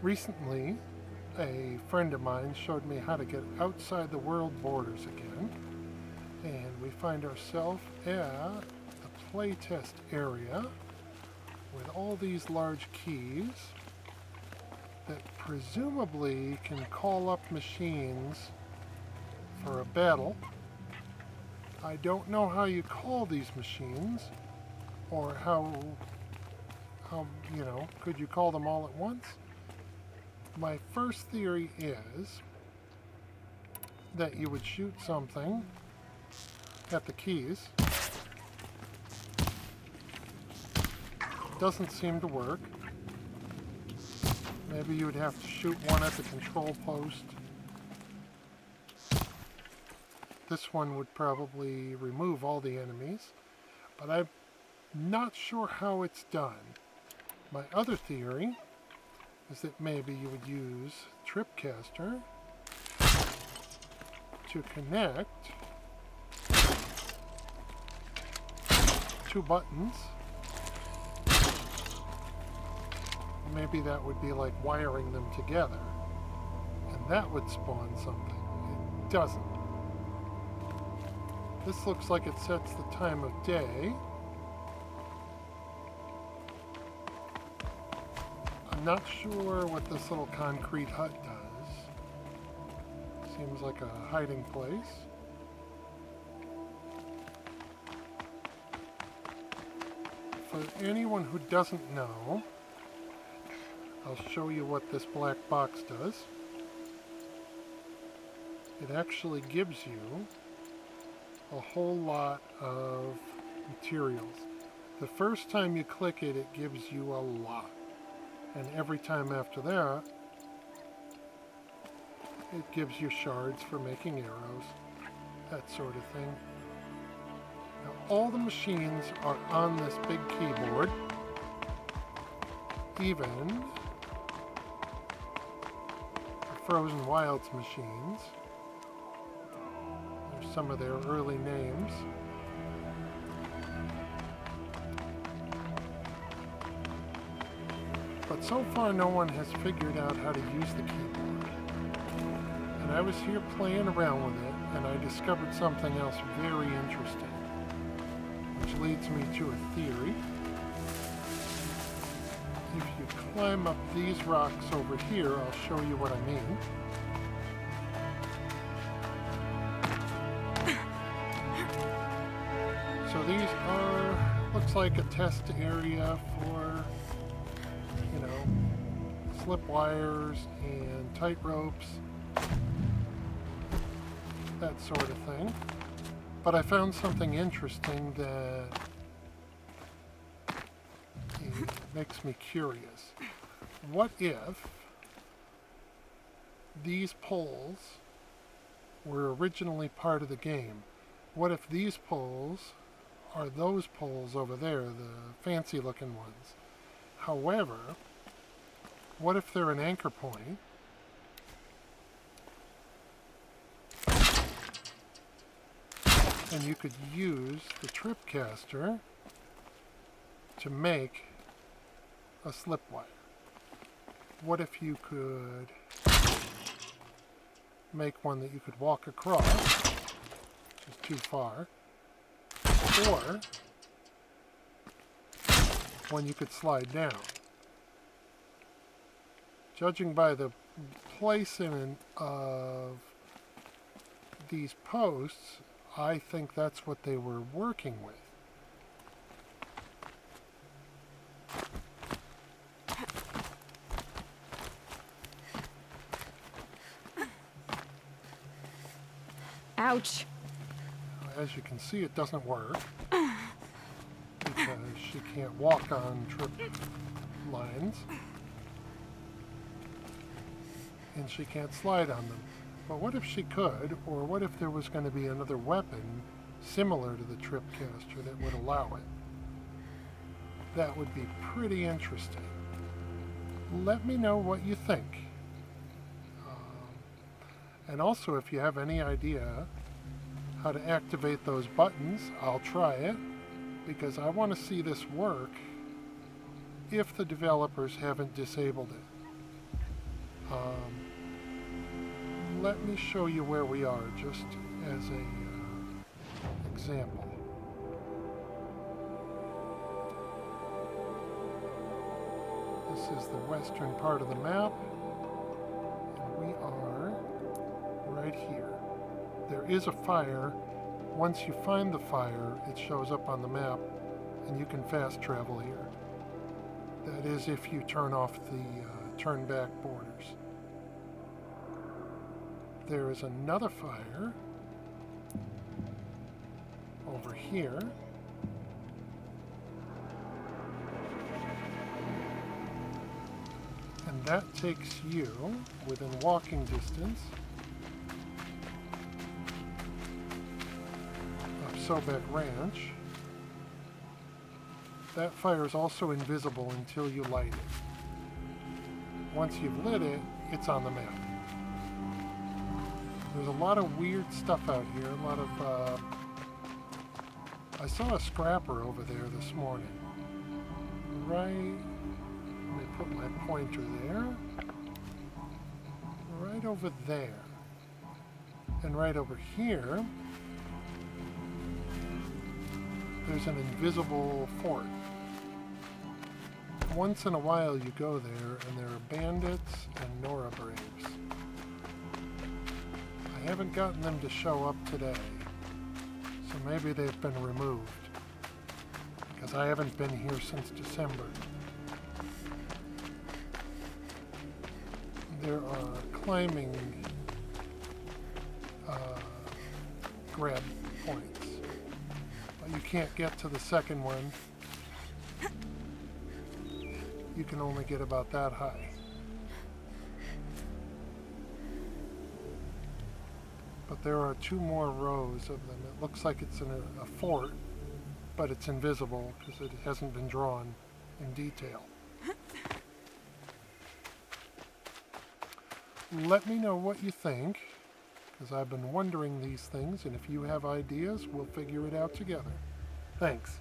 Recently, a friend of mine showed me how to get outside the world borders again, and we find ourselves at the playtest area with all these large keys that presumably can call up machines for a battle. I don't know how you call these machines, or how could you call them all at once? My first theory is that you would shoot something at the keys. Doesn't seem to work. Maybe you would have to shoot one at the control post. This one would probably remove all the enemies, but I'm not sure how it's done. My other theory is that maybe you would use bridgecaster to connect two buttons. Maybe that would be like wiring them together, and that would spawn something. It doesn't. This looks like it sets the time of day. I'm not sure what this little concrete hut does. Seems like a hiding place. For anyone who doesn't know, I'll show you what this black box does. It actually gives you a whole lot of materials. The first time you click it, it gives you a lot. And every time after that, it gives you shards for making arrows, that sort of thing. Now, all the machines are on this big keyboard, even the Frozen Wilds machines. There's some of their early names. But so far no one has figured out how to use the keyboard. And I was here playing around with it, and I discovered something else very interesting, which leads me to a theory. If you climb up these rocks over here, I'll show you what I mean. So these are, looks like a test area for, slip wires and tight ropes, that sort of thing. But I found something interesting that makes me curious. What if these poles were originally part of the game? What if these poles are those poles over there, the fancy looking ones? However, what if they're an anchor point? And you could use the bridgecaster to make a slip wire. What if you could make one that you could walk across, which is too far, or one you could slide down? Judging by the placement of these posts, I think that's what they were working with. Ouch. As you can see, it doesn't work because she can't walk on trip lines. And she can't slide on them. But what if she could, or what if there was going to be another weapon similar to the bridgecaster that would allow it? That would be pretty interesting. Let me know what you think. And also, if you have any idea how to activate those buttons, I'll try it, because I want to see this work if the developers haven't disabled it. Let me show you where we are, just as a example. This is the western part of the map, and we are right here. There is a fire. Once you find the fire, it shows up on the map, and you can fast travel here. That is if you turn off the turn back borders. There is another fire over here. And that takes you within walking distance of Sobek Ranch. That fire is also invisible until you light it. Once you've lit it, it's on the map. There's a lot of weird stuff out here, a lot of, I saw a scrapper over there this morning. Right, let me put my pointer there. Right over there. And right over here, there's an invisible fort. Once in a while you go there, and there are bandits and Nora Braves. I haven't gotten them to show up today, so maybe they've been removed, because I haven't been here since December. There are climbing grab points, but you can't get to the second one. You can only get about that high. But there are 2 more rows of them. It looks like it's in a fort, but it's invisible because it hasn't been drawn in detail. Let me know what you think, because I've been wondering these things, and if you have ideas, we'll figure it out together. Thanks.